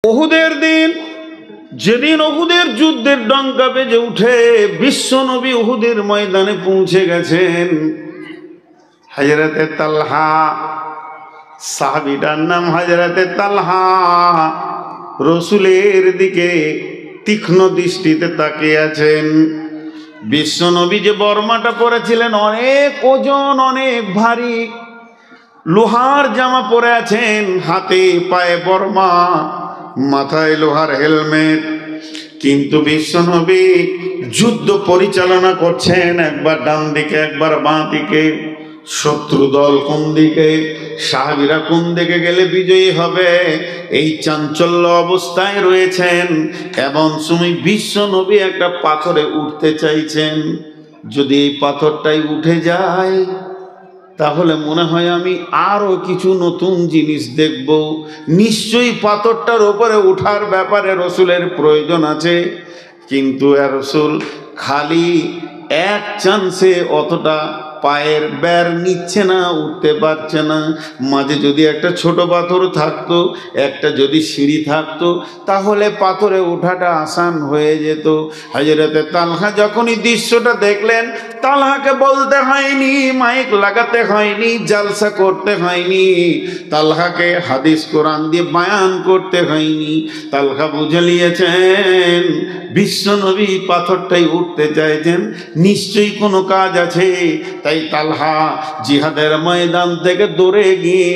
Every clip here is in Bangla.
উহুদের দিন, যেদিন উহুদের যুদ্ধের ডঙ্কা বেজে উঠে বিশ্ব নবী উহুদের ময়দানে পৌঁছে গেছেন, হযরতে তালহা, সাহাবীটার নাম হযরতে তালহা, রসুলের দিকে তীক্ষ্ণ দৃষ্টিতে তাকিয়ে আছেন। বিশ্ব নবী যে বর্মাটা পরেছিলেন অনেক ওজন, অনেক ভারী, লোহার জামা পরে আছেন, হাতে পায়ে বর্মা, মাথায় লোহার হেলমেট, কিন্তু বিশ্বনবী যুদ্ধ পরিচালনা করছেন, একবার ডান দিকে একবার বাঁ দিকে, শত্রু দল কোন দিকে, সাহাবীরা কোন দিকে গেলে বিজয়ী হবে, এই চাঞ্চল্য অবস্থায় রয়েছেন। এমন সময় বিশ্বনবী একটা পাথরে উঠতে চাইছেন, যদি এই পাথরটাই উঠে যায় তাহলে মনে হয় আমি আরো কিছু নতুন জিনিস দেখব, নিশ্চয়ই পাথরটার উপরে ওঠার ব্যাপারে রসুলের প্রয়োজন আছে। কিন্তু রসুল খালি এক চান্সে অতটা পায়ের বের নিচ্ছে না, উঠতে পারছে না। মাঝে যদি একটা ছোট পাথর থাকতো, একটা যদি সিঁড়ি থাকতো, তাহলে পাথরে ওঠাটা আসান হয়ে যেত। হযরতে তালহা যখনই দৃশ্যটা দেখলেন, তালহাকে বলতে হয়নি, মাইক লাগাতে হয়নি, জালসা করতে হয়নি, তালহাকে হাদিস কোরআন দিয়ে বায়ান করতে হয়নি। তালহা বুঝে নিয়েছেন বিশ্বনবী পাথরটাই উঠতে চাইছেন, নিশ্চয়ই কোনো কাজ আছে। তাই তালহা জিহাদের ময়দান থেকে দৌড়ে গিয়ে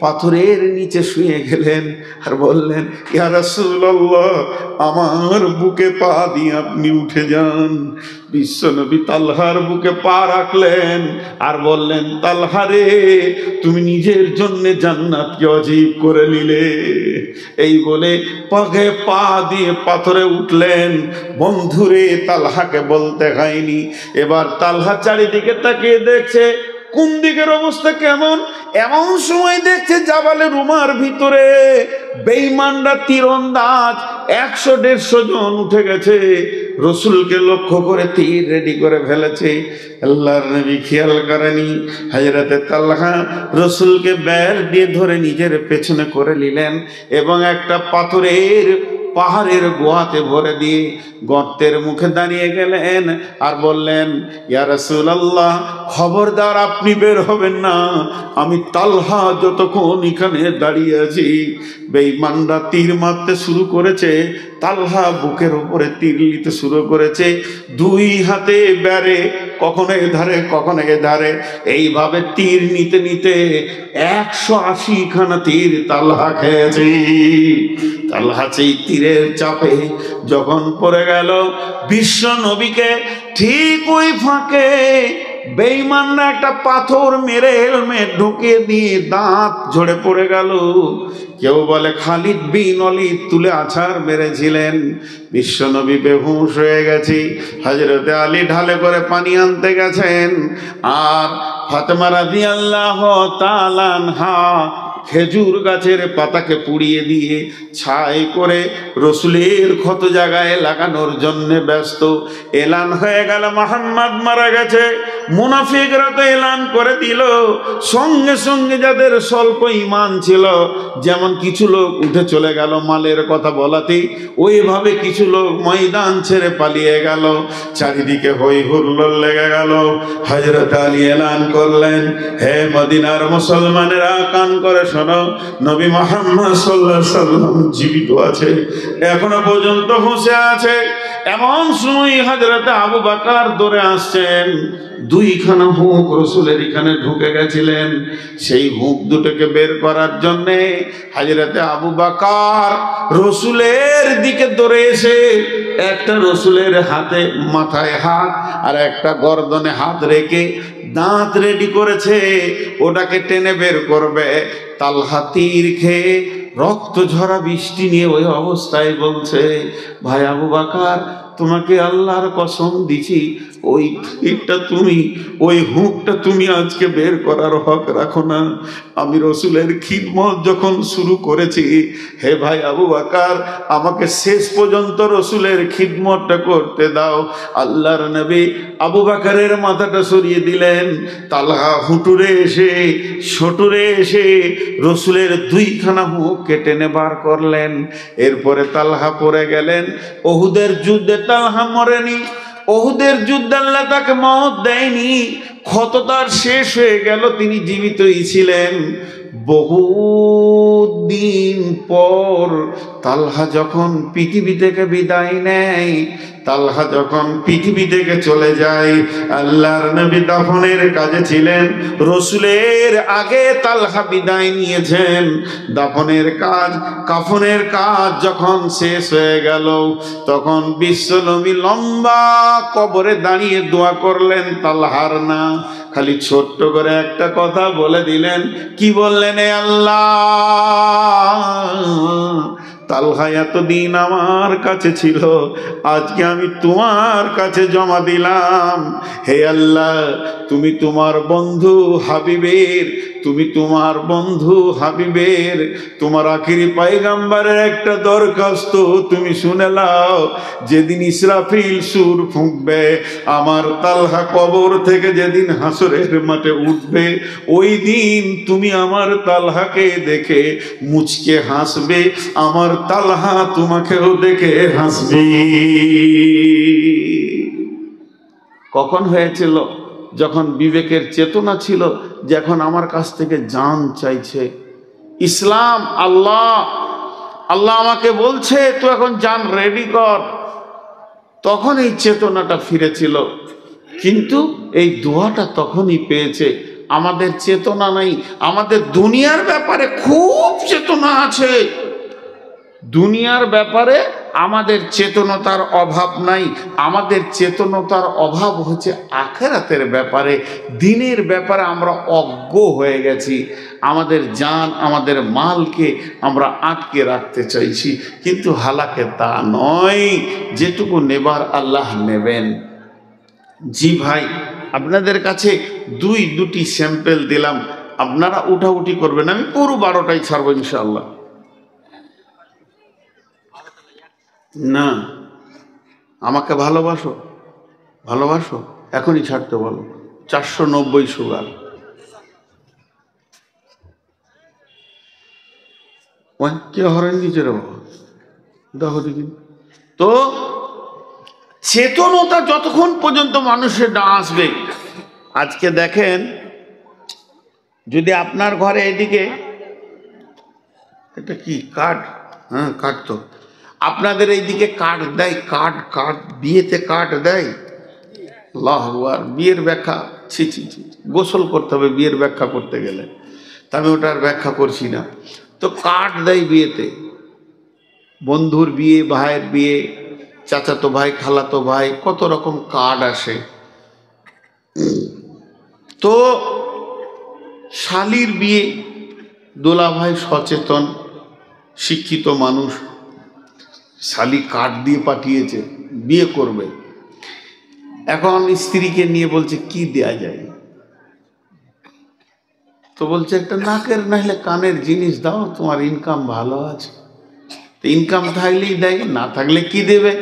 পাথরের নিচে শুয়ে গেলেন আর বললেন, ইয়া রাসূলুল্লাহ, আমার বুকে পা দিয়ে আপনি উঠে যান। বিশ্বনবী তালহার বুকে পা রাখলেন আর বললেন, তালহা রে, তুমি নিজের জন্য জান্নাতকে অজীব করে নিলে। এই বলে পায়ে পা দিয়ে পাথরে উঠলেন। বন্ধুরে, তালহাকে বলতে হয়নি। এবার তালহা চারিদিকে তাকিয়ে দেখছে কোন দিকের অবস্থা কেমন। এমন সময় দেখছে জাবালে রুমার ভিতরে বেঈমানরা তীরন্দাজ 100-150 জন উঠে গেছে, রসুলকে লক্ষ্য করে তীর রেডি করে ফেলেছে। আল্লাহর নবী খেয়াল করেনি। হযরতে তালহা রসুলকে বের দিয়ে ধরে নিজের পেছনে করে নিলেন এবং একটা পাথরের পাহাড়ের গুহাতে ভরে দিয়ে গর্তের মুখে দাঁড়িয়ে গেলেন আর বললেন, ইয়া রাসূলুল্লাহ, খবরদার আপনি বের হবেন না, আমি তালহা যতক্ষণ এখানে দাঁড়িয়ে আছি। বেঈমানরা তীর মারতে শুরু করেছে, তালহা বুকের উপরে তীর নিতে শুরু করেছে, দুই হাতে বেড়ে কখনো এধারে কখনো এধারে, এইভাবে তীর নিতে নিতে 180 খানা তীর তালহা খেয়েছে। তালহা সেই তীরের চাপে যখন পড়ে গেল, বিশ্ব নবীকে ঠিক ওই ফাঁকে বেঈমানরা একটা পাথর মেরে হেলমেট ঢুকিয়ে দিয়ে দাঁত ঝরে পড়ে গেল। কেউ বলে খালিদ বিন ওয়ালিদ তুলে আছাড় মেরেছিলেন। বিশ্বনবী বেহুশ হয়ে গেছে। হযরতে আলী ঢালে করে পানি আনতে গেছেন আর ফাতেমা রাদিয়াল্লাহু তাআলা আনহা খেজুর গাছের পাতাকে পুড়িয়ে দিয়ে ছাই করে রসুলের ক্ষত জায়গায় লাগানোর জন্য ব্যস্ত। এলান হয়ে গেল মুহাম্মদ মারা গেছে। মুনাফিকরা তো এলান করে দিল, সঙ্গে সঙ্গে যাদের স্বল্প ঈমান ছিল, যেমন কিছু লোক উঠে চলে গেল মালের কথা বলাতেই, ওইভাবে কিছু লোক ময়দান ছেড়ে পালিয়ে গেল। চারিদিকে হই হুল্লোড় লেগে গেল। হযরত আলী এলান করলেন, হে মদিনার মুসলমানেরা, কান করে শোনো, নবী মুহাম্মদ সাল্লাল্লাহু আলাইহি সাল্লাম জীবিত আছে, এখনো পর্যন্ত হুঁশে আছে। এমন সময় হযরত আবু বকর দৌড়ে আসছেন। দুইখানা হুক রসুলের এখানে ঢুকে গেছিলেন। সেই হুক দুটোকে বের করার জন্য হযরতে আবু বকর রসুলের দিকে দৌড়ে এসে একটা রসুলের হাতে মাথায় হাত আর একটা গর্দনে হাত রেখে দাঁত রেডি করেছে, ওটাকে টেনে বের করবে। তালহা তীর খেয়ে রক্ত ঝরা বৃষ্টি নিয়ে ওই অবস্থায় বলছে, ভাই আবু বকর, তোমাকে আল্লাহর কসম দিছি, ওই তীরটা তুমি, ওই হুকটা তুমি আজকে বের করার হক রাখো না। আমি রসুলের খিদমত যখন শুরু করেছি, হে ভাই আবু বকর, আমাকে শেষ পর্যন্ত রসুলের খিদমতটা করতে দাও। আল্লাহর নবী আবু বকরের মাথাটা সরিয়ে দিলেন। তালহা হুটুরে এসে সটুরে এসে রসুলের দুইখানা হুক বুকে টেনে বার করলেন। এরপরে তালহা পড়ে গেলেন। ওহুদের যুদ্ধে তালহা মরেনি, ওহুদের যুদ্ধে আল্লাহ তাকে মওত দেয়নি, ক্ষত তার শেষ হয়ে গেল, তিনি জীবিতই ছিলেন। বহুদিন পর তালহা যখন পৃথিবী থেকে বিদায় নেয়, তালহা যখন পৃথিবী থেকে চলে যায়, আল্লাহর নবী দাফনের কাজে ছিলেন, রসুলের আগে তালহা বিদায় নিয়েছেন। দাফনের কাজ, কাফনের কাজ যখন শেষ হয়ে গেল, তখন বিশ্বনবী লম্বা কবরে দাঁড়িয়ে দোয়া করলেন, তালহার না, খালি ছোট্ট করে একটা কথা বলে দিলেন। কি বললেন? এ আল্লাহ, তালহা এতদিন আমার কাছে ছিল, আজকে আমি তোমার কাছে জমা দিলাম। হে আল্লাহ, তুমি তোমার বন্ধু হাবিবের, তুমি তোমার বন্ধু হাবিবের, তোমার আখিরি পয়গম্বরের একটা দরখাস্ত তুমি শুনে নাও। যেদিন ইসরাফিল সুর ফুঁকবে, আমার তালহা কবর থেকে যেদিন হাসরের মাঠে উঠবে, ওই দিন তুমি আমার তালহাকে দেখে মুচকে হাসবে, আমার তালহা তোমাকেও দেখে হাসবে। কখন হয়েছিল? যখন বিবেকের চেতনা ছিল, যখন আমার কাছ থেকে জান চাইছে। ইসলাম, আল্লাহ আল্লাহ আমাকে বলছে তুই এখন জান রেডি কর, তখন এই চেতনাটা ফিরেছিল। কিন্তু এই দোয়াটা তখনই পেয়েছে। আমাদের চেতনা নাই। আমাদের দুনিয়ার ব্যাপারে খুব চেতনা আছে, দুনিয়ার ব্যাপারে আমাদের চেতনতার অভাব নাই। আমাদের চেতনতার অভাব হচ্ছে আখিরাতের ব্যাপারে, দিনের ব্যাপারে আমরা অজ্ঞ হয়ে গেছি। আমাদের জান, আমাদের মালকে আমরা আটকে রাখতে চাইছি, কিন্তু হালাকে তা নয়। যেটুকু নেবার আল্লাহ নেবেন। জি ভাই, আপনাদের কাছে দুটি স্যাম্পেল দিলাম, আপনারা উঠাউঠি করবেন। আমি পুরো 12টাই ছাড়বো ইনশাআল্লাহ। না, আমাকে ভালোবাসো, ভালোবাসো, এখনই ছাড়তে বলো। 490 সুগার। কে হরেন দিচ্ছে রে বাবা, দেখো দেখি তো। চেতনতা যতক্ষণ পর্যন্ত মানুষের না আসবে, আজকে দেখেন, যদি আপনার ঘরে এদিকে এটা কি কার্ড, হ্যাঁ কার্ড, তো আপনাদের এইদিকে কার্ড দেয়, কার্ড বিয়েতে কার্ড দেয়। আল্লাহু আকবার, বিয়ের ব্যাখ্যা, ছি ছি ছি, গোসল করতে হবে বিয়ের ব্যাখ্যা করতে গেলে, তা আমি ওটার ব্যাখ্যা করছি না। তো কার্ড দেয় বিয়েতে, বন্ধুর বিয়ে, ভাইয়ের বিয়ে, চাচাতো ভাই, খালাতো ভাই, কত রকম কার্ড আসে। তো শালির বিয়ে, দোলা ভাই সচেতন শিক্ষিত মানুষ, শালি কার্ড দিয়ে পাঠিয়েছে, বিয়ে করবে। এখন স্ত্রীকে নিয়ে বলছে কি দেয়া যায়, তো বলছে একটা নাকের নাহলে কানের জিনিস দাও, তোমার ইনকাম ভালো আছে। ইনকাম থাকলেই দেয়, না থাকলে কি দেবে?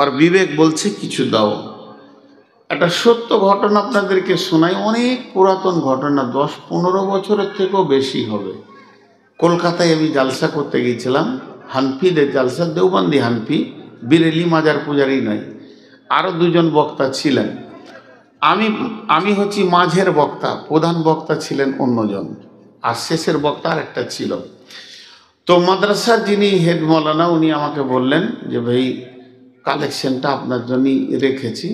আর বিবেক বলছে কিছু দাও। একটা সত্য ঘটনা আপনাদেরকে শোনাই, অনেক পুরাতন ঘটনা, 10-15 বছরের থেকেও বেশি হবে। কলকাতায় আমি জালসা করতে গিয়েছিলাম, হানফিদের জালসা, দেওবন্দি হানফি, বিরেলি মাজার পূজারি নয়, আরও দুজন বক্তা ছিলেন। আমি হচ্ছি মাঝের বক্তা, প্রধান বক্তা ছিলেন অন্যজন, আর শেষের বক্তা আর একটা ছিল। তো মাদ্রাসার যিনি হেড মৌলানা, উনি আমাকে বললেন যে ভাই কালেকশনটা আপনার জন্যই রেখেছি,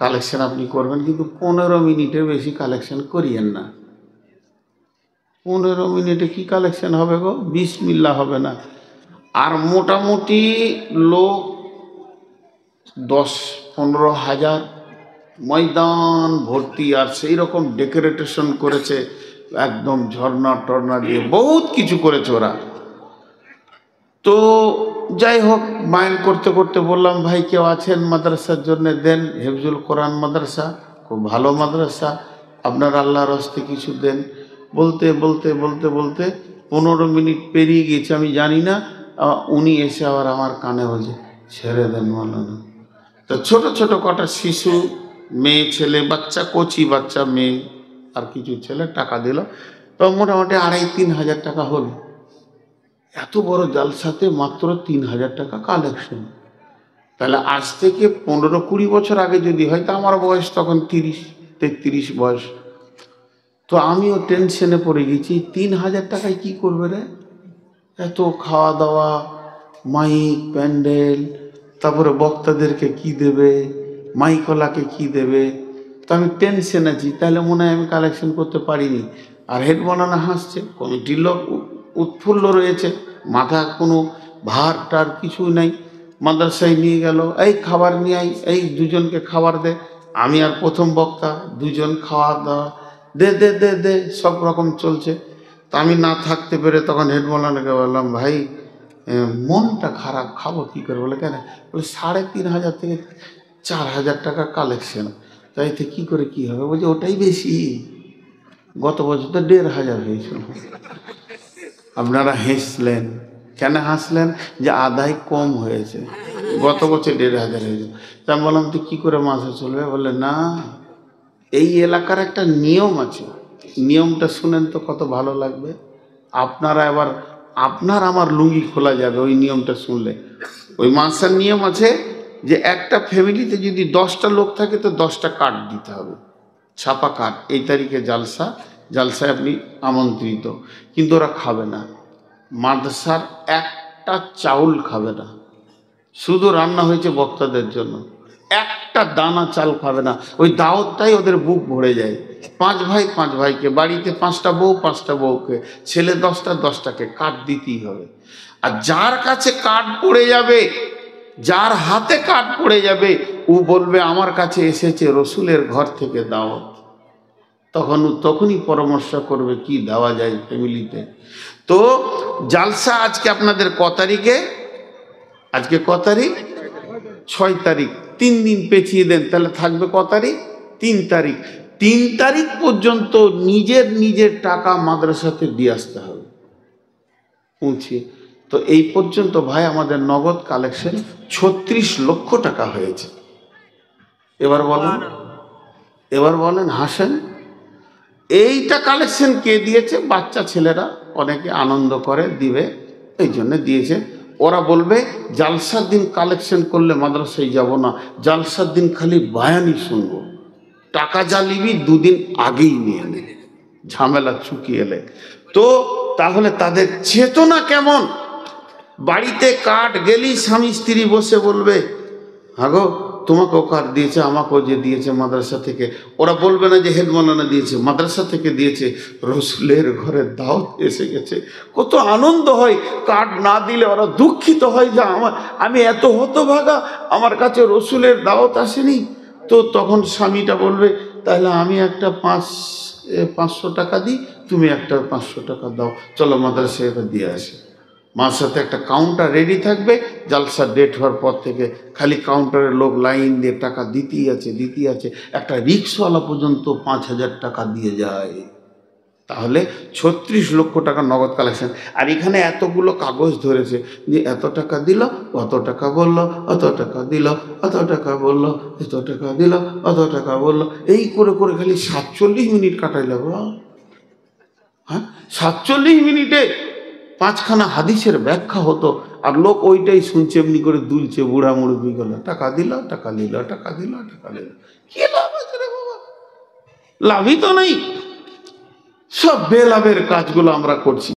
কালেকশন আপনি করবেন, কিন্তু 15 মিনিটের বেশি কালেকশন করিয়েন না। 15 মিনিটে কি কালেকশন হবে গো? বিসমিল্লাহ হবে না। আর মোটামুটি লোক 10-15 হাজার, ময়দান ভর্তি, আর সেই রকম ডেকোরেটেশন করেছে, একদম ঝর্ণা টর্না দিয়ে বহুত কিছু করেছে ওরা। তো যাই হোক, মাইন করতে করতে বললাম ভাই কেউ আছেন মাদ্রাসার জন্য দেন, হেফজুল কোরআন মাদ্রাসা, খুব ভালো মাদ্রাসা, আপনার আল্লাহর হস্তে কিছু দেন। বলতে বলতে বলতে বলতে 15 মিনিট পেরিয়ে গেছে, আমি জানি না। উনি এসে আবার আমার কানে বলছে ছেড়ে দেন মাওলানা। তো ছোট ছোট কটা শিশু, মেয়ে ছেলে, বাচ্চা, কচি বাচ্চা মেয়ে আর কিছু ছেলে টাকা দিল, তো মোটামুটি 2,5-3 হাজার টাকা হলো। এত বড় জালসাতে মাত্র ৩,০০০ টাকা কালেকশন। তাহলে আজ থেকে ১৫-২০ বছর আগে যদি হয়, তা আমার বয়স তখন ৩৩ বয়স। তো আমিও টেনশনে পড়ে গেছি, ৩,০০০ টাকায় কি করবে রে? এত খাওয়া দাওয়া, মাইক, প্যান্ডেল, তারপরে বক্তাদেরকে কি দেবে, মাইকলাকে কি দেবে। তো আমি টেনশন আছি, তাহলে মনে হয় আমি কালেকশন করতে পারিনি। আর হেড বানানো হাসছে, কমিটির লোক উৎফুল্ল রয়েছে, মাথা কোনো ভার টার কিছুই নাই। মাদ্রাসায় নিয়ে গেল, এই খাবার নিয়ে আই, এই দুজনকে খাবার দে। আমি আর প্রথম বক্তা, দুজন খাওয়া দাওয়া, দে দে দে দে, সব রকম চলছে। তা আমি না থাকতে পেরে তখন হেড মৌলানাকে বললাম, ভাই মনটা খারাপ, খাবো কী করে? বলে কেন? বলে ৩,৫০০ থেকে ৪,০০০ টাকা কালেকশন, তাইতে কী করে কী হবে? বলছে ওটাই বেশি, গত বছর তো ১,৫০০ হয়েছিল। আপনারা হেসলেন, কেন হাসলেন? যে আদায় কম হয়েছে, গত বছর ১,৫০০ হয়েছে। তা আমি বললাম তো কী করে মাসে চলবে? বলে না, এই এলাকার একটা নিয়ম আছে, নিয়মটা শুনেন তো কত ভালো লাগবে। আপনারা এবার আপনার আমার লুঙ্গি খোলা যাবে ওই নিয়মটা শুনলে। ওই মাসার নিয়ম আছে যে একটা ফ্যামিলিতে যদি 10টা লোক থাকে তো 10টা কার্ড দিতে হবে, ছাপা কার্ড, এই তারিখে জালসায় আপনি আমন্ত্রিত। কিন্তু ওরা খাবে না, মাদ্রাসার একটা চাউল খাবে না, শুধু রান্না হয়েছে বক্তাদের জন্য, একটা দানা চাল খাবে না। ওই দাওয়াতটাই ওদের বুক ভরে যায়। 5 ভাই 5 ভাইকে, বাড়িতে 5টা বউ 5টা বউকে, ছেলে 10টা 10টাকে কার্ড দিতেই হবে। আর যার কাছে কার্ড পড়ে যাবে, যার হাতে কার্ড পড়ে যাবে, ও বলবে আমার কাছে এসেছে রসুলের ঘর থেকে দাওয়াত। তখনই পরামর্শ করবে কি দেওয়া যায় ফ্যামিলিতে। তো জালসা আজকে আপনাদের ক তারিখে? আজকে ক তারিখ? 6 তারিখ। 3 দিন পেছিয়ে দেন, তাহলে থাকবে ক তারিখ? 3 তারিখ। 3 তারিখ পর্যন্ত নিজের টাকা মাদ্রাসাতে দিয়ে আসতে হবে পৌঁছে। তো এই পর্যন্ত ভাই আমাদের নগদ কালেকশন ৩৬ লক্ষ টাকা হয়েছে। এবার বলেন হাসেন, এইটা কালেকশন কে দিয়েছে? বাচ্চা ছেলেরা অনেকে আনন্দ করে দিবে, এই জন্য দিয়েছে। ওরা বলবে জালসার দিন কালেকশন করলে মাদ্রাসায় যাব না, জালসার দিন খালি বায়ানি শুনবো। টাকা যা নিবি 2 দিন আগেই নিয়ে নে, ঝামেলা চুকিয়ে এলে। তো তাহলে তাদের চেতনা কেমন? বাড়িতে কাঠ গেলি স্বামী স্ত্রী বসে বলবে, হাগো তোমাকেও কার্ড দিয়েছে, আমাকেও যে দিয়েছে মাদ্রাসা থেকে। ওরা বলবে না যে হেড মৌলানা দিয়েছে, মাদ্রাসা থেকে দিয়েছে, রসুলের ঘরে দাওয়াত এসে গেছে। কত আনন্দ হয়। কার্ড না দিলে ওরা দুঃখিত হয় যে আমি এত হতভাগা, আমার কাছে রসুলের দাওয়াত আসেনি। তো তখন স্বামীটা বলবে, তাহলে আমি একটা 500 টাকা দিই, তুমি একটা 500 টাকা দাও, চলো মাদ্রাসায় এবার দিয়ে আসে। মার সাথে একটা কাউন্টার রেডি থাকবে, জালসার ডেট হওয়ার পর থেকে খালি কাউন্টারের লোক লাইন দিয়ে টাকা দিতেই আছে। একটা রিক্সাওয়ালা পর্যন্ত 5,000 টাকা দিয়ে যায়। তাহলে ৩৬ লক্ষ টাকা নগদ কালেকশন। আর এখানে এতগুলো কাগজ ধরেছে যে এত টাকা দিল, অত টাকা বলল, অত টাকা দিল, অত টাকা বলল, এত টাকা দিল, অত টাকা বলল, এই করে খালি 47 মিনিট কাটাইল। হ্যাঁ, 47 মিনিটে 5খানা হাদিসের ব্যাখ্যা হতো, আর লোক ওইটাই শুনছে, এমনি করে দুলছে, বুড়া মুরব্বি গুলো। টাকা দিল, টাকা নিল, টাকা দিল, টাকা নিল, কি লাভ আছে রে বাবা? লাভই তো নেই। সব বেলাভের কাজগুলো আমরা করছি।